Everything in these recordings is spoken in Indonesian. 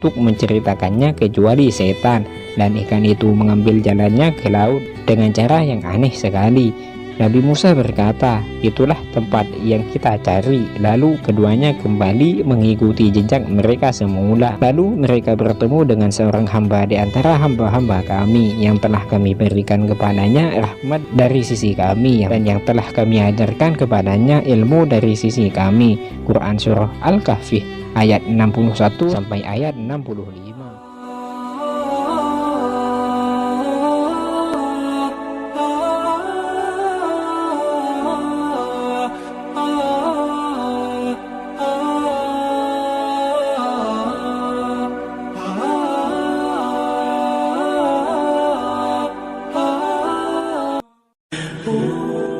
untuk menceritakannya kecuali setan, dan ikan itu mengambil jalannya ke laut dengan cara yang aneh sekali. Nabi Musa berkata, itulah tempat yang kita cari. Lalu keduanya kembali mengikuti jejak mereka semula. Lalu mereka bertemu dengan seorang hamba di antara hamba-hamba kami yang telah kami berikan kepadanya rahmat dari sisi kami, dan yang telah kami ajarkan kepadanya ilmu dari sisi kami. Quran Surah Al-Kahfi ayat 61 sampai ayat 65.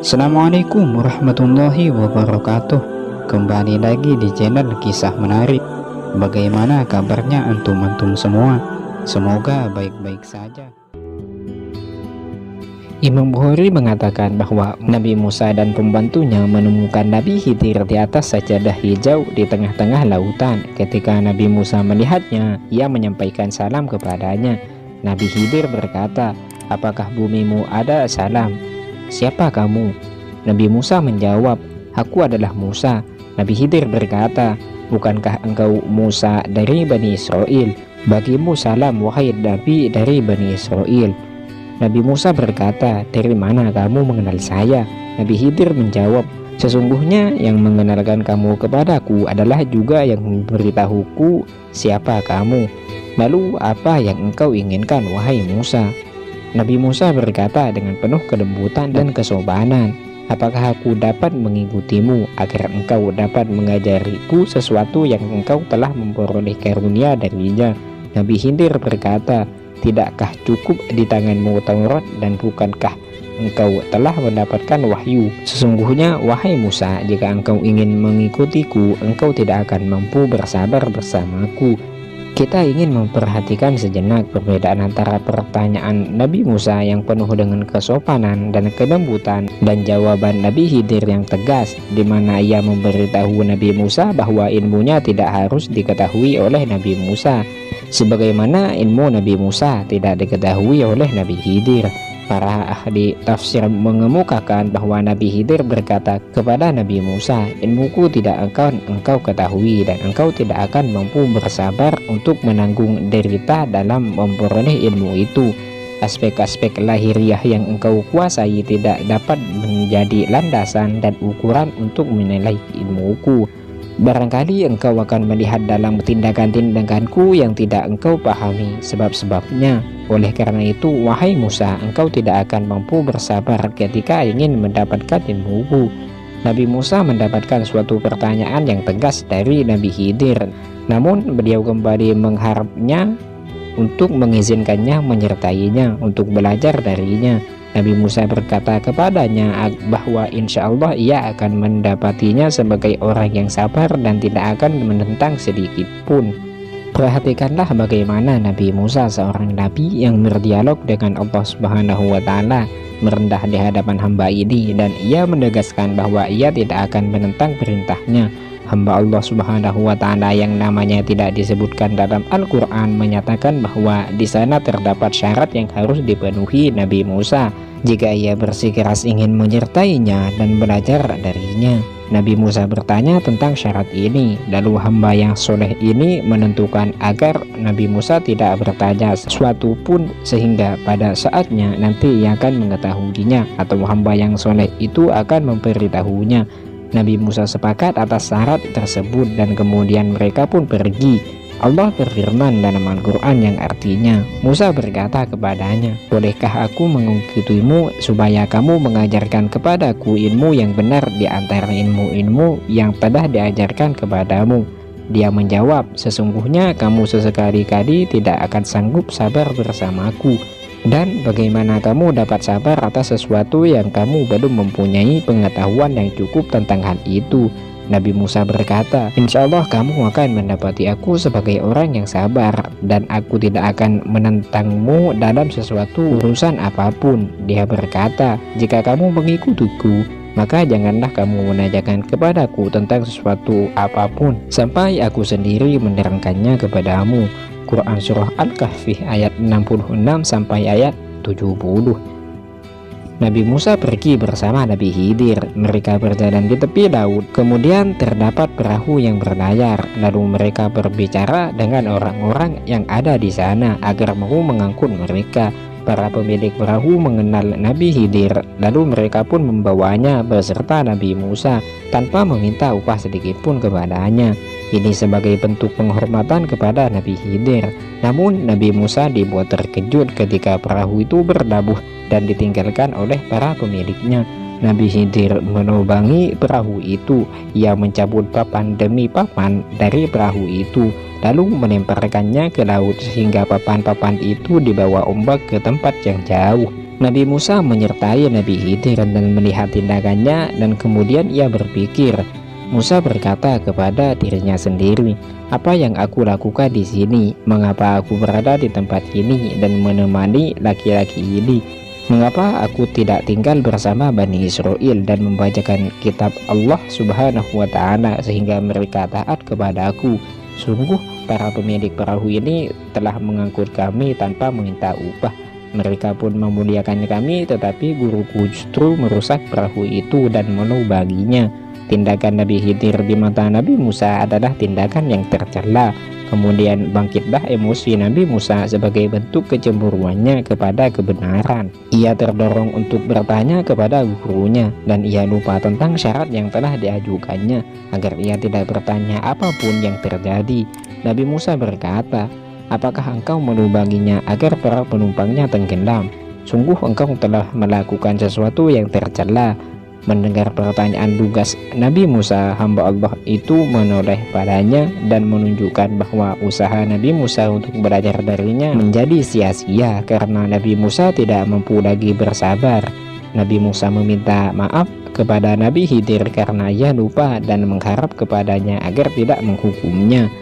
Assalamualaikum warahmatullahi wabarakatuh. Kembali lagi di channel Kisah Menarik. Bagaimana kabarnya antum-antum semua? Semoga baik-baik saja. Imam Bukhari mengatakan bahwa Nabi Musa dan pembantunya menemukan Nabi Khidir di atas sajadah hijau di tengah-tengah lautan. Ketika Nabi Musa melihatnya, ia menyampaikan salam kepadanya. Nabi Khidir berkata, apakah bumimu ada salam? Siapa kamu? Nabi Musa menjawab, aku adalah Musa. Nabi Khidir berkata, bukankah engkau Musa dari Bani Israel? Bagimu salam wahai Nabi dari Bani Israel. Nabi Musa berkata, dari mana kamu mengenal saya? Nabi Khidir menjawab, sesungguhnya yang mengenalkan kamu kepadaku adalah juga yang memberitahuku siapa kamu. Lalu apa yang engkau inginkan wahai Musa? Nabi Musa berkata dengan penuh kelembutan dan kesopanan, apakah aku dapat mengikutimu agar engkau dapat mengajariku sesuatu yang engkau telah memperoleh karunia darinya? Nabi Khidir berkata, tidakkah cukup di tanganmu Taurat, dan bukankah engkau telah mendapatkan wahyu? Sesungguhnya wahai Musa, jika engkau ingin mengikutiku, engkau tidak akan mampu bersabar bersamaku. Kita ingin memperhatikan sejenak perbedaan antara pertanyaan Nabi Musa yang penuh dengan kesopanan dan kelembutan dan jawaban Nabi Khidir yang tegas, di mana ia memberitahu Nabi Musa bahwa ilmunya tidak harus diketahui oleh Nabi Musa, sebagaimana ilmu Nabi Musa tidak diketahui oleh Nabi Khidir. Para ahli tafsir mengemukakan bahwa Nabi Khidir berkata kepada Nabi Musa, ilmuku tidak akan engkau ketahui dan engkau tidak akan mampu bersabar untuk menanggung derita dalam memperoleh ilmu itu. Aspek-aspek lahiriah yang engkau kuasai tidak dapat menjadi landasan dan ukuran untuk menilai ilmuku. Barangkali engkau akan melihat dalam tindakan-tindakanku yang tidak engkau pahami sebab-sebabnya. Oleh karena itu, wahai Musa, engkau tidak akan mampu bersabar ketika ingin mendapatkan ilmuku. Nabi Musa mendapatkan suatu pertanyaan yang tegas dari Nabi Khidir, namun beliau kembali mengharapnya untuk mengizinkannya menyertainya untuk belajar darinya. Nabi Musa berkata kepadanya bahwa insya Allah ia akan mendapatinya sebagai orang yang sabar dan tidak akan menentang sedikit pun. Perhatikanlah bagaimana Nabi Musa, seorang nabi yang berdialog dengan Allah Subhanahu wa Ta'ala, merendah di hadapan hamba ini, dan ia menegaskan bahwa ia tidak akan menentang perintahnya. Hamba Allah Subhanahu wa Ta'ala yang namanya tidak disebutkan dalam Al-Quran menyatakan bahwa di sana terdapat syarat yang harus dipenuhi Nabi Musa jika ia bersikeras ingin menyertainya dan belajar darinya. Nabi Musa bertanya tentang syarat ini, lalu hamba yang soleh ini menentukan agar Nabi Musa tidak bertanya sesuatu pun sehingga pada saatnya nanti ia akan mengetahuinya atau hamba yang soleh itu akan memberitahunya. Nabi Musa sepakat atas syarat tersebut dan kemudian mereka pun pergi. Allah berfirman dalam Al-Quran yang artinya, Musa berkata kepadanya, bolehkah aku mengikutimu supaya kamu mengajarkan kepadaku ilmu yang benar di antara ilmu-ilmu yang telah diajarkan kepadamu? Dia menjawab, sesungguhnya kamu sesekali-kali tidak akan sanggup sabar bersamaku. Dan bagaimana kamu dapat sabar atas sesuatu yang kamu belum mempunyai pengetahuan yang cukup tentang hal itu? Nabi Musa berkata, insya Allah kamu akan mendapati aku sebagai orang yang sabar, dan aku tidak akan menentangmu dalam sesuatu urusan apapun. Dia berkata, jika kamu mengikutiku, maka janganlah kamu menanyakan kepadaku tentang sesuatu apapun sampai aku sendiri menerangkannya kepadamu. Al-Quran surah Al-Kahfi ayat 66 sampai ayat 70. Nabi Musa pergi bersama Nabi Khidir. Mereka berjalan di tepi laut. Kemudian terdapat perahu yang berlayar. Lalu mereka berbicara dengan orang-orang yang ada di sana agar mau mengangkut mereka. Para pemilik perahu mengenal Nabi Khidir. Lalu mereka pun membawanya beserta Nabi Musa tanpa meminta upah sedikit pun kepadanya. Ini sebagai bentuk penghormatan kepada Nabi Khidir. Namun Nabi Musa dibuat terkejut ketika perahu itu berlabuh dan ditinggalkan oleh para pemiliknya. Nabi Khidir menubangi perahu itu. Ia mencabut papan demi papan dari perahu itu, lalu melemparkannya ke laut sehingga papan-papan itu dibawa ombak ke tempat yang jauh. Nabi Musa menyertai Nabi Khidir dan melihat tindakannya, dan kemudian ia berpikir. Musa berkata kepada dirinya sendiri, "Apa yang aku lakukan di sini? Mengapa aku berada di tempat ini dan menemani laki-laki ini? Mengapa aku tidak tinggal bersama Bani Israel dan membacakan kitab Allah Subhanahu wa Ta'ala sehingga mereka taat kepada aku? Sungguh para pemilik perahu ini telah mengangkut kami tanpa meminta upah. Mereka pun memuliakan kami, tetapi guruku justru merusak perahu itu dan menubanginya." Tindakan Nabi Khidir di mata Nabi Musa adalah tindakan yang tercela. Kemudian bangkitlah emosi Nabi Musa sebagai bentuk kecemburuannya kepada kebenaran. Ia terdorong untuk bertanya kepada gurunya, dan ia lupa tentang syarat yang telah diajukannya agar ia tidak bertanya apapun yang terjadi. Nabi Musa berkata, "Apakah engkau melubanginya agar para penumpangnya tenggelam? Sungguh engkau telah melakukan sesuatu yang tercela." Mendengar pertanyaan lugas Nabi Musa, hamba Allah itu menoleh padanya dan menunjukkan bahwa usaha Nabi Musa untuk belajar darinya menjadi sia-sia karena Nabi Musa tidak mampu lagi bersabar. Nabi Musa meminta maaf kepada Nabi Khidir karena ia lupa dan mengharap kepadanya agar tidak menghukumnya.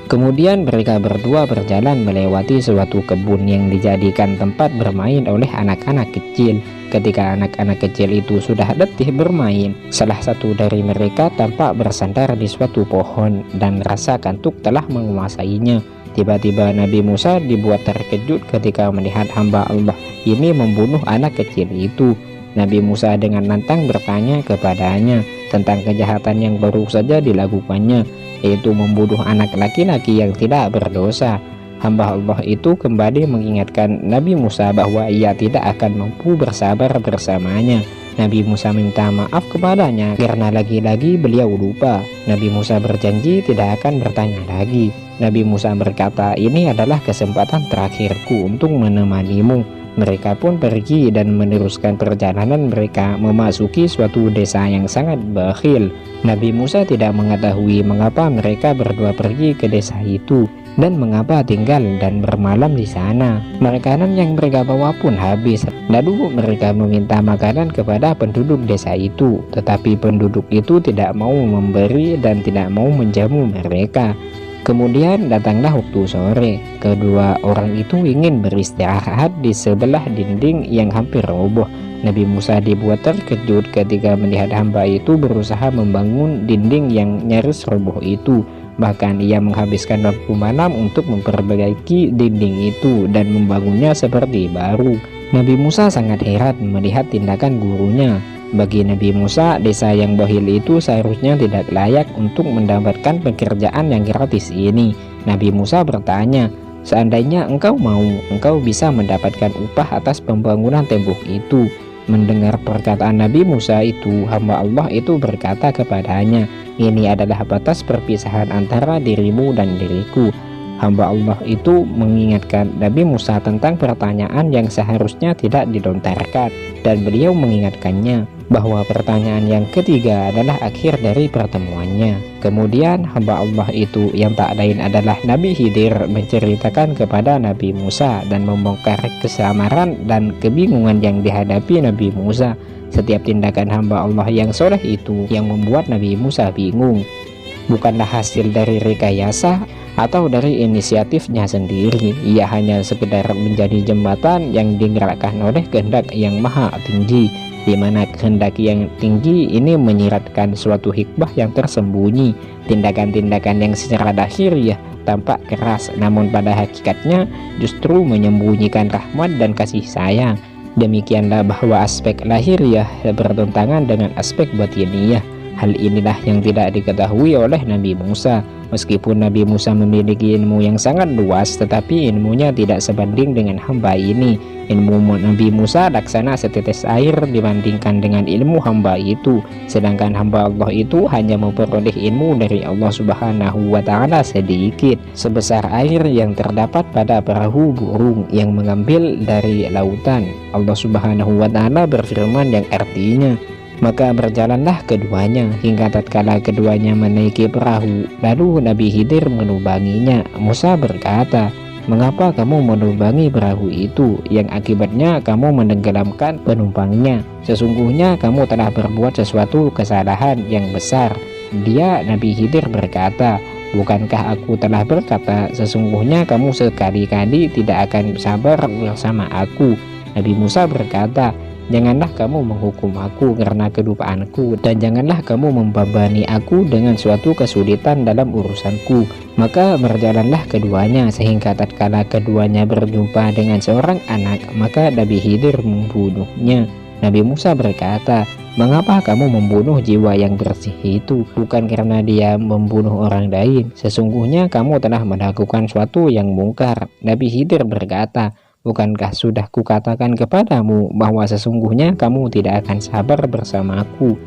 Kemudian mereka berdua berjalan melewati suatu kebun yang dijadikan tempat bermain oleh anak-anak kecil. Ketika anak-anak kecil itu sudah letih bermain, salah satu dari mereka tampak bersandar di suatu pohon dan rasa kantuk telah menguasainya. Tiba-tiba Nabi Musa dibuat terkejut ketika melihat hamba Allah ini membunuh anak kecil itu. Nabi Musa dengan lantang bertanya kepadanya tentang kejahatan yang baru saja dilakukannya, yaitu membunuh anak laki-laki yang tidak berdosa. Hamba Allah itu kembali mengingatkan Nabi Musa bahwa ia tidak akan mampu bersabar bersamanya. Nabi Musa minta maaf kepadanya karena lagi-lagi beliau lupa. Nabi Musa berjanji tidak akan bertanya lagi. Nabi Musa berkata, "Ini adalah kesempatan terakhirku untuk menemanimu." Mereka pun pergi dan meneruskan perjalanan mereka memasuki suatu desa yang sangat bakhil. Nabi Musa tidak mengetahui mengapa mereka berdua pergi ke desa itu dan mengapa tinggal dan bermalam di sana. Makanan yang mereka bawa pun habis. Lalu mereka meminta makanan kepada penduduk desa itu, tetapi penduduk itu tidak mau memberi dan tidak mau menjamu mereka. Kemudian datanglah waktu sore. Kedua orang itu ingin beristirahat di sebelah dinding yang hampir roboh. Nabi Musa dibuat terkejut ketika melihat hamba itu berusaha membangun dinding yang nyaris roboh itu. Bahkan ia menghabiskan waktu malam untuk memperbaiki dinding itu dan membangunnya seperti baru. Nabi Musa sangat heran melihat tindakan gurunya. Bagi Nabi Musa, desa yang bakhil itu seharusnya tidak layak untuk mendapatkan pekerjaan yang gratis ini. Nabi Musa bertanya, "Seandainya engkau mau, engkau bisa mendapatkan upah atas pembangunan tembok itu." Mendengar perkataan Nabi Musa itu, hamba Allah itu berkata kepadanya, "Ini adalah batas perpisahan antara dirimu dan diriku." Hamba Allah itu mengingatkan Nabi Musa tentang pertanyaan yang seharusnya tidak dilontarkan, dan beliau mengingatkannya bahwa pertanyaan yang ketiga adalah akhir dari pertemuannya. Kemudian hamba Allah itu yang tak lain adalah Nabi Khidir menceritakan kepada Nabi Musa dan membongkar kesamaran dan kebingungan yang dihadapi Nabi Musa. Setiap tindakan hamba Allah yang soleh itu yang membuat Nabi Musa bingung. Bukanlah hasil dari rekayasa atau dari inisiatifnya sendiri. Ia hanya sekedar menjadi jembatan yang digerakkan oleh kehendak yang maha tinggi, di mana kehendak yang tinggi ini menyiratkan suatu hikmah yang tersembunyi. Tindakan-tindakan yang secara lahiriah tampak keras, namun pada hakikatnya justru menyembunyikan rahmat dan kasih sayang. Demikianlah bahwa aspek lahiriah bertentangan dengan aspek batiniah. Hal inilah yang tidak diketahui oleh Nabi Musa. Meskipun Nabi Musa memiliki ilmu yang sangat luas, tetapi ilmunya tidak sebanding dengan hamba ini. Ilmu Nabi Musa laksana setetes air dibandingkan dengan ilmu hamba itu. Sedangkan hamba Allah itu hanya memperoleh ilmu dari Allah Subhanahu wa Ta'ala sedikit, sebesar air yang terdapat pada perahu burung yang mengambil dari lautan. Allah Subhanahu wa Ta'ala berfirman yang artinya, maka berjalanlah keduanya hingga tatkala keduanya menaiki perahu, lalu Nabi Khidir menubanginya. Musa berkata, mengapa kamu menubangi perahu itu, yang akibatnya kamu menenggelamkan penumpangnya? Sesungguhnya kamu telah berbuat sesuatu kesalahan yang besar. Dia, Nabi Khidir, berkata, bukankah aku telah berkata, sesungguhnya kamu sekali-kali tidak akan sabar bersama aku? Nabi Musa berkata, janganlah kamu menghukum aku karena kedupaanku, dan janganlah kamu membebani aku dengan suatu kesulitan dalam urusanku. Maka berjalanlah keduanya sehingga tatkala keduanya berjumpa dengan seorang anak, maka Nabi Khidir membunuhnya. Nabi Musa berkata, mengapa kamu membunuh jiwa yang bersih itu? Bukan karena dia membunuh orang lain. Sesungguhnya kamu telah melakukan suatu yang mungkar. Nabi Khidir berkata, bukankah sudah kukatakan kepadamu bahwa sesungguhnya kamu tidak akan sabar bersamaku?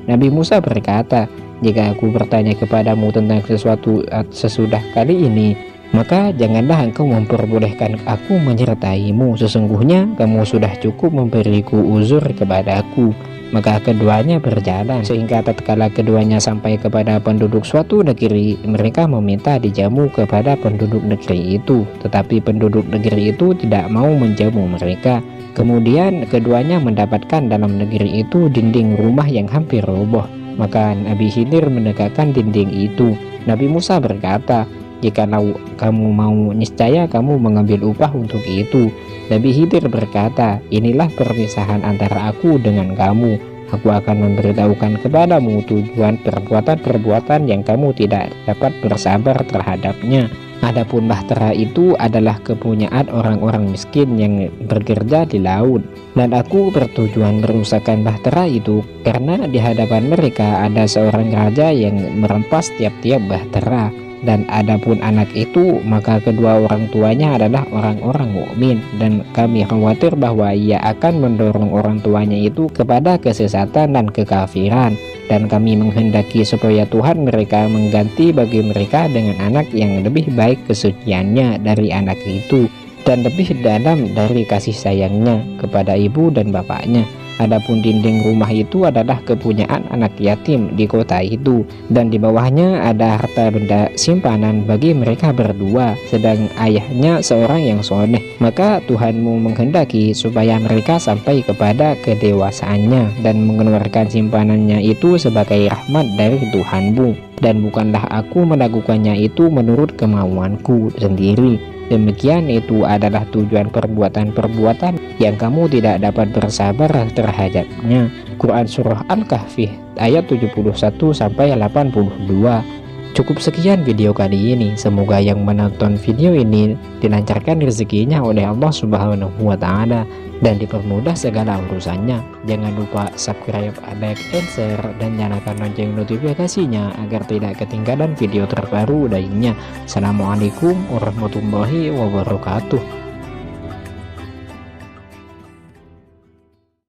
Nabi Musa berkata, jika aku bertanya kepadamu tentang sesuatu sesudah kali ini, maka janganlah engkau memperbolehkan aku menyertaimu. Sesungguhnya kamu sudah cukup memberiku uzur kepadaku. Maka keduanya berjalan sehingga tatkala keduanya sampai kepada penduduk suatu negeri, mereka meminta dijamu kepada penduduk negeri itu, tetapi penduduk negeri itu tidak mau menjamu mereka. Kemudian keduanya mendapatkan dalam negeri itu dinding rumah yang hampir roboh. Maka Nabi Khidir menegakkan dinding itu. Nabi Musa berkata, jikalau kamu mau, niscaya kamu mengambil upah untuk itu. Nabi Khidir berkata, inilah perpisahan antara aku dengan kamu. Aku akan memberitahukan kepadamu tujuan perbuatan-perbuatan yang kamu tidak dapat bersabar terhadapnya. Adapun bahtera itu adalah kepunyaan orang-orang miskin yang bekerja di laut, dan aku bertujuan merusakkan bahtera itu karena di hadapan mereka ada seorang raja yang merampas tiap-tiap bahtera. Dan adapun anak itu, maka kedua orang tuanya adalah orang-orang mukmin, dan kami khawatir bahwa ia akan mendorong orang tuanya itu kepada kesesatan dan kekafiran, dan kami menghendaki supaya Tuhan mereka mengganti bagi mereka dengan anak yang lebih baik kesuciannya dari anak itu, dan lebih dalam dari kasih sayangnya kepada ibu dan bapaknya. Adapun dinding rumah itu adalah kepunyaan anak yatim di kota itu, dan di bawahnya ada harta benda simpanan bagi mereka berdua, sedang ayahnya seorang yang soleh. Maka Tuhanmu menghendaki supaya mereka sampai kepada kedewasaannya dan mengeluarkan simpanannya itu sebagai rahmat dari Tuhanmu, dan bukanlah aku melakukannya itu menurut kemauanku sendiri. Demikian itu adalah tujuan perbuatan-perbuatan yang kamu tidak dapat bersabar terhadapnya. Quran Surah Al-Kahfi ayat 71-82. Cukup sekian video kali ini. Semoga yang menonton video ini dilancarkan rezekinya oleh Allah Subhanahu wa Ta'ala dan dipermudah segala urusannya. Jangan lupa subscribe, like, and share, dan nyalakan lonceng notifikasinya agar tidak ketinggalan video terbaru lainnya. Assalamualaikum warahmatullahi wabarakatuh.